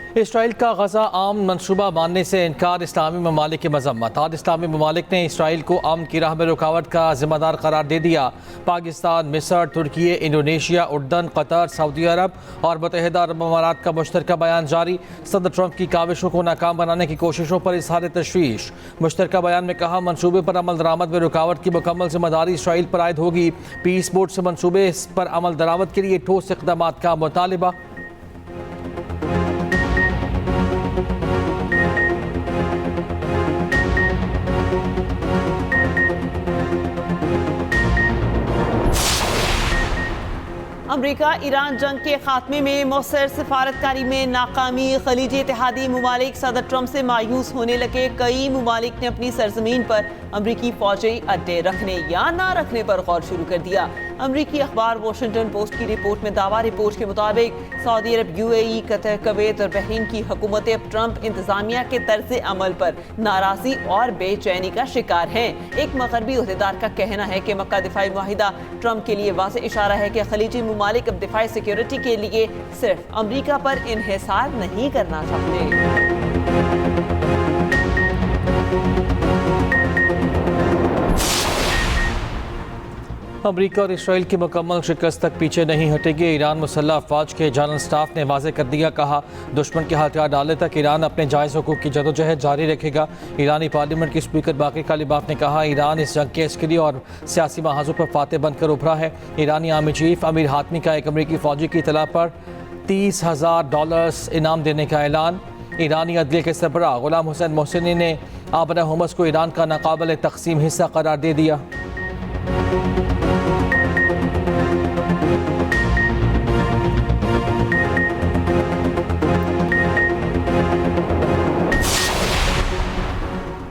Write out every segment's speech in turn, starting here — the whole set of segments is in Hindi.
इसराइल का गजा आम मनसूबा मानने से इनकार, इस्लामी ममालिक की मजम्मत। आज इस्लामी ममालिक ने इसराइल को अमन की राह में रुकावट का जिम्मेदार करार दे दिया। पाकिस्तान, मिस्र, तुर्की, इंडोनेशिया, उर्दन, कतर, सऊदी अरब और मुत्तहिदा अरब अमारात का मुश्तरका बयान जारी। सदर ट्रंप की काविशों को नाकाम बनाने की कोशिशों पर इजहार तशवीश। मुश्तरका बयान में कहा, मनसूबे पर अमल दरामद में रुकावट की मुकम्मल जिम्मेदारी इसराइल पर आयद होगी। पीस बोर्ड से मनसूबे पर अमल दरामद के लिए ठोस इक़दाम का मुतालिबा। अमरीका ईरान जंग के खात्मे में मौसर सिफारतकारी में नाकामी। खलीजी इत्तेहादी ममालिक सदर ट्रंप से मायूस होने लगे। कई ममालिक ने अपनी सरजमीन पर अमरीकी फौजी अड्डे रखने या ना रखने पर गौर शुरू कर दिया। अमरीकी अखबार वॉशिंगटन पोस्ट की रिपोर्ट में दावा। रिपोर्ट के मुताबिक सऊदी अरब, यूएई, कतर, कुवैत और बहरीन की हुकूमतें अब ट्रंप इंतजामिया के तर्ज अमल पर नाराजगी और बेचैनी का शिकार हैं। एक मगरबी अहदेदार का कहना है कि मक्का दिफाई मुआहिदा ट्रंप के लिए वाज़ेह इशारा है कि खलीजी ममालिक अब दिफाई सिक्योरिटी के लिए सिर्फ अमरीका पर इन्हिसार नहीं करना चाहते। अमरीका और इसराइल की मुकम्मल शिकस्त तक पीछे नहीं हटेगी। ईरान मुसल्लह अफवाज के जनरल स्टाफ ने वाज़ेह कर दिया। कहा, दुश्मन के हथियार डालने तक ईरान अपने जायज़ हुकूक की जदोजहद जारी रखेगा। ईरानी पार्लियामेंट की स्पीकर बाकी कालिबाफ ने कहा, ईरान इस जंग के अस्करी और सियासी महाजों पर फातेह बनकर उभरा है। ईरानी आर्मी चीफ अमीर हातमी का एक अमरीकी फ़ौजी की इतला पर $30,000 इनाम देने का ऐलान। ईरानी अदलिया के सरबराह गुलाम हुसैन मोहसिनी ने आबरा हुमस को ईरान का नाकाबिल तक़सीम हिस्सा करार दे दिया।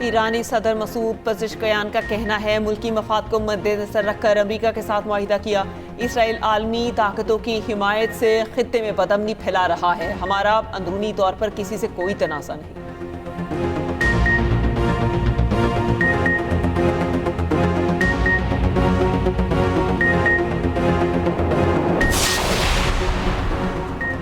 ईरानी सदर मसूद पज़ेशकियान का कहना है, मुल्की मफाद को मद्देनजर रखकर अमरीका के साथ मुआहिदा किया। इसराइल आलमी ताकतों की हिमायत से खित्ते में बदअमनी फैला रहा है। हमारा अंदरूनी तौर पर किसी से कोई तनाज़ा नहीं।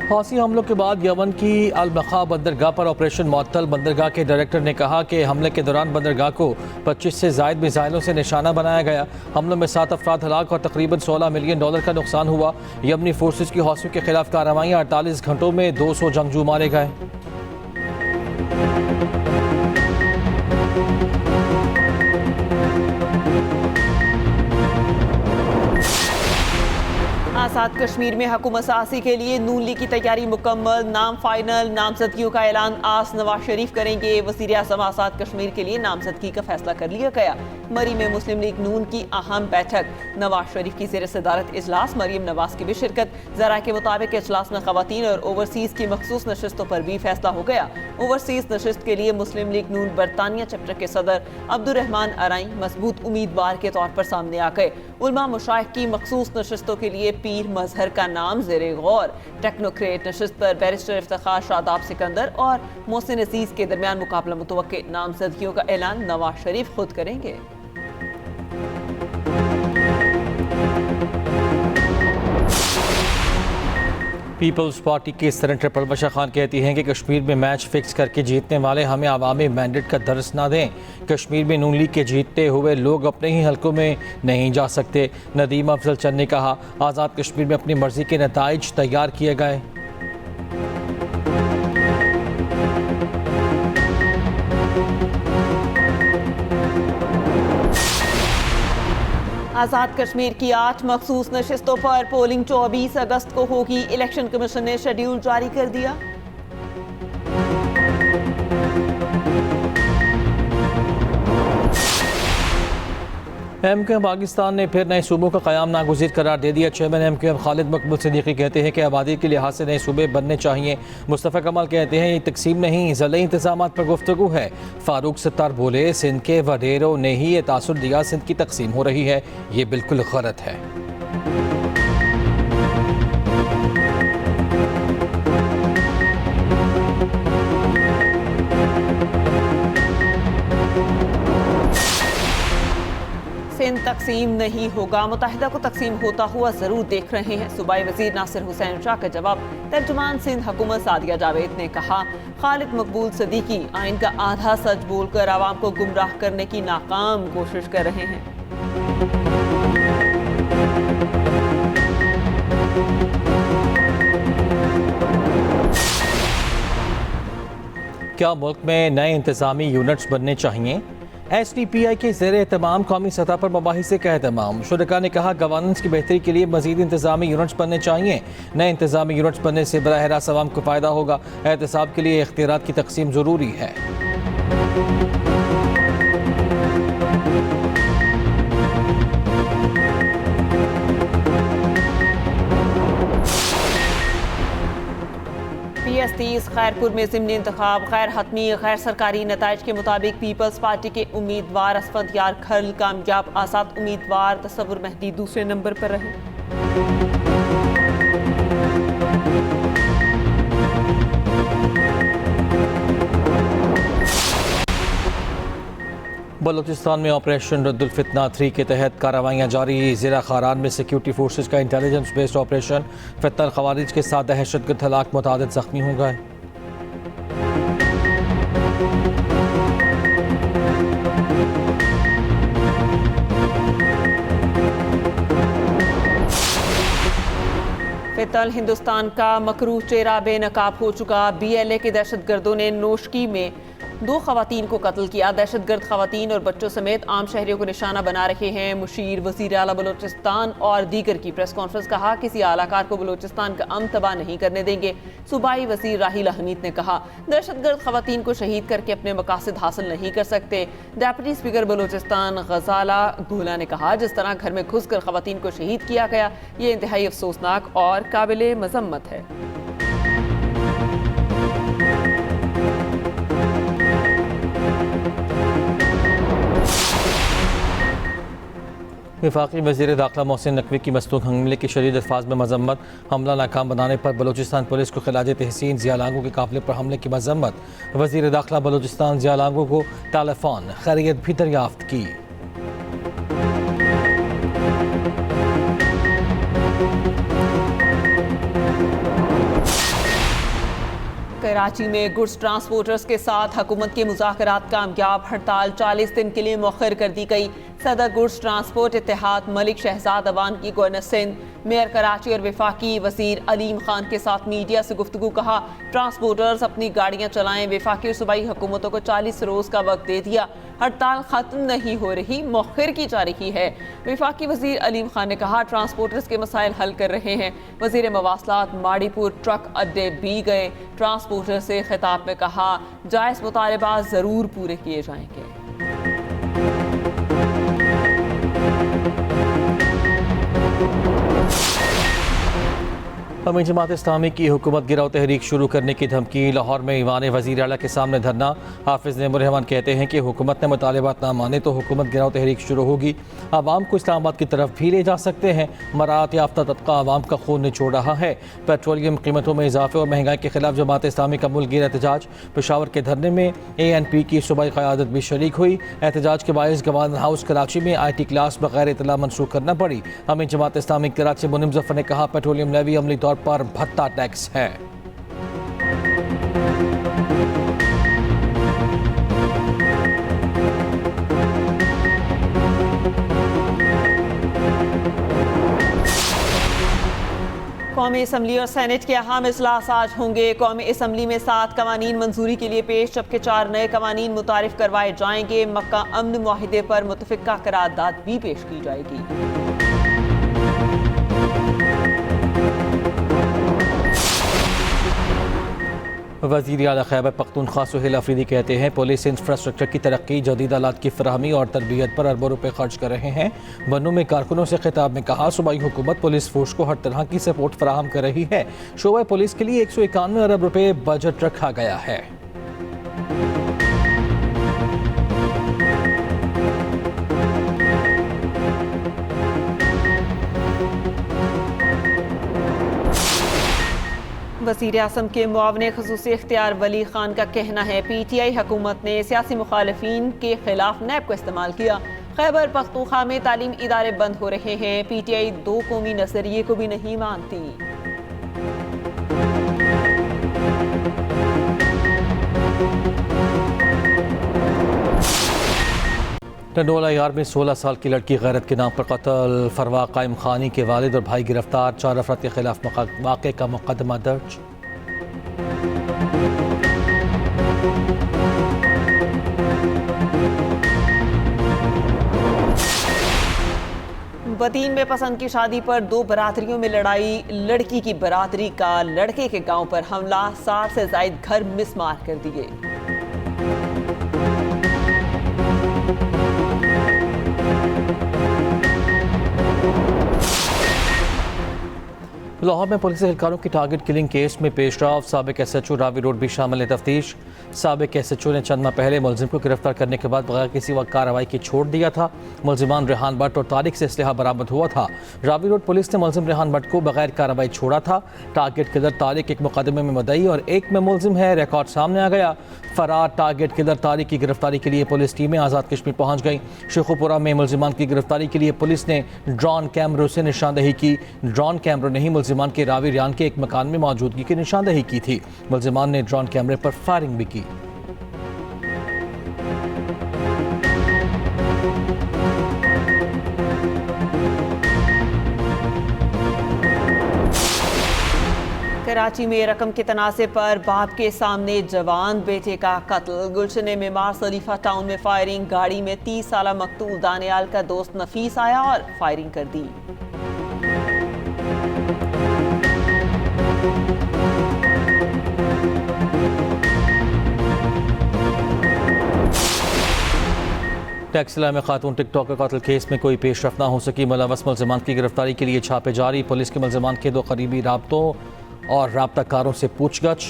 हौसी हमलों के बाद यमन की अल-बखा बंदरगाह पर ऑपरेशन मुअत्तल। बंदरगाह के डायरेक्टर ने कहा कि हमले के दौरान बंदरगाह को 25 से ज़ायद मिसाइलों से निशाना बनाया गया। हमलों में 7 अफराद हलाक और तकरीबन $16 मिलियन का नुकसान हुआ। यमनी फोर्सेज की हौसियों के खिलाफ कार्रवाइयाँ। 48 घंटों में 200 जंगजू मारे गए। आज़ाद कश्मीर में हुकूमत सासी के लिए नून लीग की तैयारी मुकम्मल। नाम फाइनल। नामजदगियों का ऐलान आज नवाज शरीफ करेंगे। वज़ीर आज़म आज़ाद कश्मीर के लिए नामजदगी का फैसला कर लिया गया। मरी में मुस्लिम लीग नून की अहम बैठक। नवाज शरीफ की ज़ेर सदारत इजलास। मरीम नवाज की भी शिरकत। ज़रा के मुताबिक इजलास में ख़वातीन और ओवरसीज़ की मखसूस नशिस्तों पर भी फैसला हो गया। ओवरसीज़ नशिस्त के लिए मुस्लिम लीग नून बरतानिया चैप्टर के सदर अब्दुर्रहमान अराई मजबूत उम्मीदवार के तौर पर सामने आ गए। उलमा मुशाइख की मखसूस नशिस्तों के लिए पीर मजहर का नाम ज़ेरे गौर। टेक्नोक्रेट नशिस्त पर बैरिस्टर इफ्तिखार शादाब सिकंदर और मोहसिन अजीज के दरमियान मुकाबला मुतवक्के। नामजदगियों का ऐलान नवाज शरीफ खुद करेंगे। पीपल्स पार्टी की सेनेटर परवशा खान कहती हैं कि कश्मीर में मैच फिक्स करके जीतने वाले हमें अवामी मैंडेट का दर्स ना दें। कश्मीर में नून लीग के जीतते हुए लोग अपने ही हलकों में नहीं जा सकते। नदीम अफजल चंद ने कहा, आज़ाद कश्मीर में अपनी मर्जी के नताइज तैयार किए गए। आज़ाद कश्मीर की 8 मखसूस नशिस्तों पर पोलिंग 24 अगस्त को होगी। इलेक्शन कमीशन ने शेड्यूल जारी कर दिया। एमक्यूएम पाकिस्तान ने फिर नए सूबों का क़याम नागुज़ीर करार दे दिया। चेयरमैन एमक्यूएम खालिद मकबूल सिद्दीकी कहते हैं कि आबादी के लिहाज से नए सूबे बनने चाहिए। मुस्तफ़ा कमाल कहते हैं, ये तकसीम नहीं, ज़िले इंतज़ामात पर गुफ्तगू है। फ़ारूक सत्तार बोले, सिंध के वडेरों ने ही ये तासुर दिया सिंध की तकसीम हो रही है, ये बिल्कुल गलत है। सिंध तकसीम नहीं होगा, मुत्तहिदा को तकसीम होता हुआ जरूर देख रहे हैं। सूबाई वजीर नासिर हुसैन शाह का जवाब। तर्जुमान सिंध हुकूमत सादिया जावेद ने कहा, खालिद मकबूल सदीकी आइन का आधा सच बोलकर आवाम को गुमराह करने की नाकाम कोशिश कर रहे हैं। क्या मुल्क में नए इंतजामी यूनिट्स बनने चाहिए? SDPI के ज़ेरे एहतमाम कौमी सतह पर मबाहिसे का एहतमाम। शुरका ने कहा, गवर्नेंस की बेहतरी के लिए मजीद इंतजामी यूनिट्स बनने चाहिए। नए इंतजामी यूनिट्स बनने से बराह रास्त अवाम को फ़ायदा होगा। एहतसाब के लिए इख्तियारात की तकसीम ज़रूरी है। PS30 खैरपुर में ज़िमनी इंतखाब गैर हतमी गैर सरकारी नताइज के मुताबिक पीपल्स पार्टी के उम्मीदवार असफत यार खल कामयाब, आसाद उम्मीदवार तसव्वुर मेहदी दूसरे नंबर पर रहे। बलूचिस्तान में ऑपरेशन रद्दुल फितना 3 के तहत कार्रवाइयाँ जारी। ज़िला खारान में सिक्योरिटी फोर्सेज का इंटेलिजेंस बेस्ड ऑपरेशन। फितना खवारिज के साथ दहशतगर्द हलाक, मुतादिद जख्मी हो गए। फितल हिंदुस्तान का मकरूह चेहरा बेनकाब हो चुका। BLA के दहशतगर्दों ने नोशकी में 2 खवातीन को कत्ल किया। दहशतगर्द खवातीन और बच्चों समेत आम शहरियों को निशाना बना रहे हैं। मुशीर, वज़ीर आला बलोचिस्तान और दीगर की प्रेस कॉन्फ्रेंस। कहा, किसी आलाकार को बलोचिस्तान का अमन तबाह नहीं करने देंगे। सूबाई वज़ीर राहिल हमीद ने कहा, दहशतगर्द खवातीन को शहीद करके अपने मकासद हासिल नहीं कर सकते। डेप्यूटी स्पीकर बलोचिस्तान गजाला गोला ने कहा, जिस तरह घर में घुस कर खवातीन को शहीद किया गया, ये इंतहाई अफसोसनाक और काबिल मजम्मत है। वफाकी वज़ीर दाखिला मोहसिन नकवी की मस्तूक हमले की शदीद अल्फाज में मजम्मत। हमला नाकाम बनाने पर बलूचिस्तान पुलिस को खिलाज तहसीन। ज़िया लांगो के काफिले पर हमले की मजम्मत। वज़ीर दाखिला बलूचिस्तान ज़िया लांगो को टेलीफोन खैरियत भी दरियाफ्त की। कराची में गुड्स ट्रांसपोर्टर्स के साथ हुकूमत के मुज़ाकरात कामयाब। हड़ताल 40 दिन के लिए मौखर कर दी गई। सदर गुड्स ट्रांसपोर्ट इत्तेहाद मलिक शहजाद अवान की गवर्नर सिंध, मेयर कराची और वफाकी वज़ीर अलीम खान के साथ मीडिया से गुफ्तगू। कहा, ट्रांसपोर्टर्स अपनी गाड़ियाँ चलाएं। वफाकी और सूबाई हुकूमतों को 40 रोज़ का वक्त दे दिया। हड़ताल ख़त्म नहीं हो रही, मौखर की जा रही है। वफाकी वज़ीर अलीम खान ने कहा, ट्रांसपोर्टर्स के मसाइल हल कर रहे हैं। वज़ीर मवासलात माड़ीपुर ट्रक अड्डे भी गए। ट्रांसपोर्टर से खिताब में कहा, जायज़ मुतालबात ज़रूर पूरे किए जाएंगे। अमीन जमात इस्लामी की हुकूमत गिराव तहरीक शुरू करने की धमकी। लाहौर में ईवान वज़ीर आला के सामने धरना। हाफिज़ नेमुर्रहमान कहते हैं कि हुकूमत ने मुतालबात ना माने तो हुकूमत गिराव तहरीक शुरू होगी। आवाम को इस्लामाबाद की तरफ भी ले जा सकते हैं। मरात याफ्ता तबका आवाम का खून निचोड़ रहा है। पेट्रोलियम कीमतों में इजाफे और महंगाई के खिलाफ जमात इस्लामी का मुल्कगीर एहतजाज। पेशावर के धरने में ANP की सूबाई क़यादत भी शरीक हुई। एहतजाज के बायस गवर्नर हाउस कराची में IT क्लास बगैर इतला मनसूख करना पड़ी। अमीन जमात इस्लामी कराची मुनीम ज़फ़र ने कहा, पेट्रोलियम लेवी अमली तौर पर भत्ता टैक्स है। कौमी असम्बली और सेनेट के अहम इजलास आज होंगे। कौमी असम्बली में 7 कवानीन मंजूरी के लिए पेश, जबकि 4 नए कवानीन मुतारिफ करवाए जाएंगे। मक्का अमन मुआहिदे पर मुतफिका करारदाद भी पेश की जाएगी। वज़ीर आला खैबर पख्तूनख्वा सुहेल अफरीदी कहते हैं, पुलिस इंफ्रास्ट्रक्चर की तरक्की, जदीद आलात की फराहमी और तरबियत पर अरबों रुपए खर्च कर रहे हैं। बनू में कारकुनों से खिताब में कहा, सूबाई हुकूमत पुलिस फोर्स को हर तरह की सपोर्ट फराहम कर रही है। शोबा पुलिस के लिए 191 अरब रुपए बजट रखा गया है। वज़ीर आज़म के मुआवने ख़ुसूसी इख्तियार वली खान का कहना है, PTI हुकूमत ने सियासी मुखालिफिन के खिलाफ नैब को इस्तेमाल किया। खैबर पख्तूनख्वा में तालीम इदारे बंद हो रहे हैं। PTI दो कौमी नजरिए को भी नहीं मानती। टंडोला यार में 16 साल की लड़की गैरत के नाम पर कत्ल। फरवा कायम खानी के वालिद और भाई गिरफ्तार। 4 अफराद के खिलाफ वाक़े का मुकदमा दर्ज। बतीन में पसंद की शादी पर दो बरादरियों में लड़ाई। लड़की की बरादरी का लड़के के गांव पर हमला। 60 से ज्यादा घर मिसमार कर दिए। लाहौर में पुलिस एहलकारों की टारगेट किलिंग केस में पेशरफ। साबिक SHO रावी रोड भी शामिल है तफ्तीश। साबिक SHO ने चंद माह पहले मुलजिम को गिरफ्तार करने के बाद बगैर किसी वक्त कार्रवाई की छोड़ दिया था। मुलजिमान रेहान भट्ट और तारिक से असलहा बरामद हुआ था। रावी रोड पुलिस ने मुलजिम रेहान भट्ट को बगैर कार्रवाई छोड़ा था। टारगेट किलर तारिक एक मुकदमे में मुद्दई और एक में मुलजिम है। रिकॉर्ड सामने आ गया। फरार टारगेट किलर तारिक की गिरफ्तारी के लिए पुलिस टीमें आज़ाद कश्मीर पहुंच गई। शेखुपुरा में मुलजिमान की गिरफ्तारी के लिए पुलिस ने ड्रोन कैमरों से निशानदेही की। ड्रोन कैमरों नहीं, मुलजिमान के रावी रियान के एक मकान में मौजूदगी की निशानदेही की थी। मुलजिमान ने ड्रोन कैमरे पर फायरिंग भी की। कराची में रकम के तनाज़े पर बाप के सामने जवान बेटे का कत्ल। गुलशन मेमार शरीफा टाउन में फायरिंग। गाड़ी में 30 साला मकतूल दानियाल का दोस्त नफीस आया और फायरिंग कर दी। टैक्सिला में खातून टिकटॉक के कत्ल केस में कोई पेशरफ ना हो सकी। मुलव्वस मुलजिमान की गिरफ्तारी के लिए छापे जारी। पुलिस के मुलजिमान के 2 करीबी राब्तों और राब्ताकारों से पूछगछ।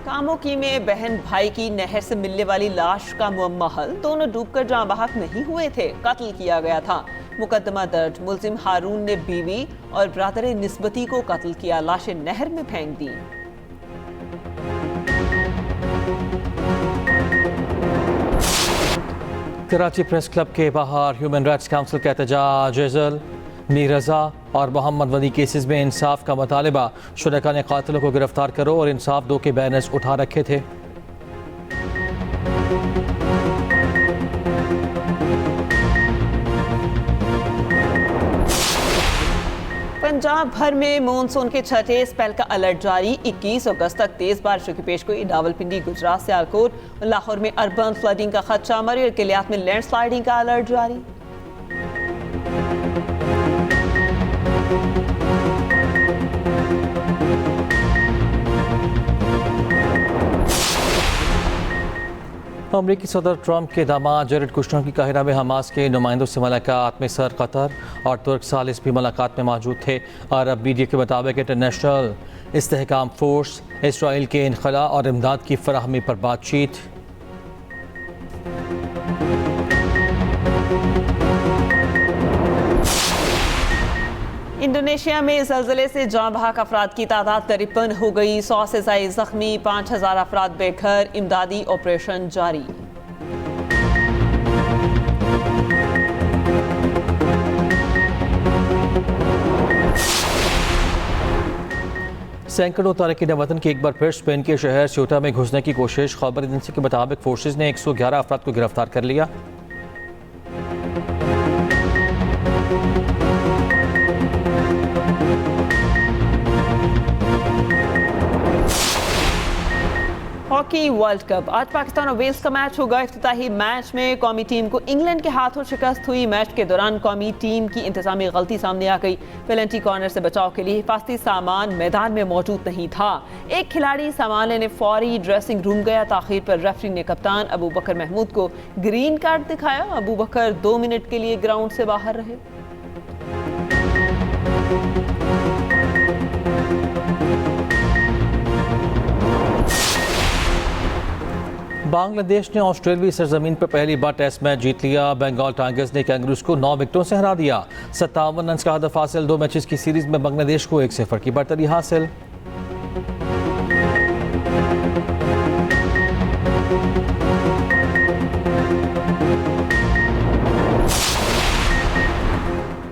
कामोकी में बहन भाई की नहर से मिलने वाली लाश का मुअम्मा हल। दोनों डूबकर जाँ बहक नहीं हुए थे, कत्ल किया गया था। मुकदमा दर्ज। मुलजिम हारून ने बीवी और ब्रादर निस्बती को कत्ल किया। लाशें नहर में फेंक दी। कराची प्रेस क्लब के बाहर ह्यूमन राइट्स काउंसिल का एहतजाज। एजल, मीर रजा और मोहम्मद वली केसेस में इंसाफ का मुतालबा। शुरका ने कातिलों को गिरफ्तार करो और इंसाफ दो के बैनर्स उठा रखे थे। पंजाब भर में मानसून के छठे स्पेल का अलर्ट जारी। 21 अगस्त तक तेज बारिशों की पेशगोई। रावलपिंडी, गुजरात, सियालकोट और लाहौर में अर्बन फ्लडिंग का खदशा। मरी और किलियात में लैंडस्लाइडिंग का अलर्ट जारी। अमरीकी सदर ट्रंप के दामाद जेरेड कुश्नर की काहिरा में हमास के नुमाइंदों से मुलाकात में सर कतर और तुर्क सालिस भी मुलाकात में मौजूद थे। अरब मीडिया के मुताबिक इंटरनेशनल इस्तेहकाम फोर्स इसराइल के इनखला और इमदाद की फराहमी पर बातचीत। इंडोनेशिया में ज़लज़ले से जाँ बहक अफराद की तादाद 53 हो गई। 100 से ज़ायद ज़ख्मी। 5000 अफराद बेघर। इमदादी ऑपरेशन जारी। सैकड़ों तारकीन वतन की एक बार फिर स्पेन के शहर स्यूटा में घुसने की कोशिश। खबर एजेंसी के मुताबिक फोर्सेज ने 111 अफराद को गिरफ्तार कर लिया। Hockey world cup. आज पाकिस्तान और वेल्स का मैच होगा। इफ्तिताही मैच में कौमी टीम को इंग्लैंड के हाथों शिकस्त हुई। मैच के दौरान कौमी टीम की इंतजामी गलती सामने आ गई। पेनल्टी कॉर्नर से बचाव के लिए हिफाजती सामान मैदान में मौजूद नहीं था। एक खिलाड़ी सामान लेने फौरी ड्रेसिंग रूम गया। ताखीर पर रेफरी ने कप्तान अबू बकर महमूद को ग्रीन कार्ड दिखाया। अबू बकर 2 मिनट के लिए ग्राउंड से बाहर रहे। बांग्लादेश ने ऑस्ट्रेलियाई सरजमीन पर पहली बार टेस्ट मैच जीत लिया। बंगाल टाइगर्स ने कैंगरूज को 9 विकेटों से हरा दिया। 57 रन का हदफ हासिल। 2 मैचेस की सीरीज में बांग्लादेश को 1-0 की बढ़तरी हासिल।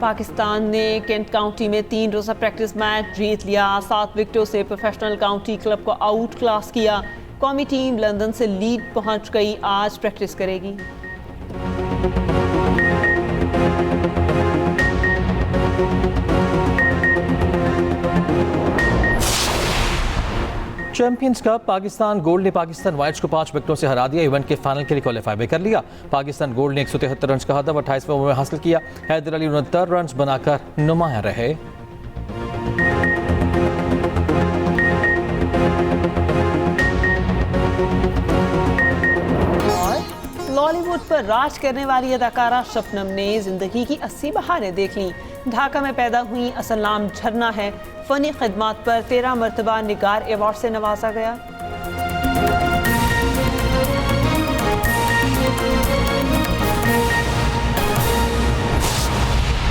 पाकिस्तान ने केंट काउंटी में 3 रोज़ा प्रैक्टिस मैच जीत लिया। 7 विकेटों से प्रोफेशनल काउंटी क्लब को आउट क्लास किया। कौमी टीम लंदन से लीड पहुंच गई, आज प्रैक्टिस करेगी। चैंपियंस कप पाकिस्तान गोल्ड ने पाकिस्तान वाइट्स को 5 विकेटों से हरा दिया। इवेंट के फाइनल के लिए क्वालिफाई भी कर लिया। पाकिस्तान गोल्ड ने 173 रन का हदफ 28वें ओवर में हासिल किया। हैदर अली 69 रन बनाकर नुमाया रहे। बॉलीवुड पर राज करने वाली अदाकारा शबनम ने जिंदगी की 80 बहारें देख लीं। ढाका में पैदा हुई, असल नाम झरना है। फनी खिदमात पर 13 मरतबा निगार अवार्ड से नवाजा गया।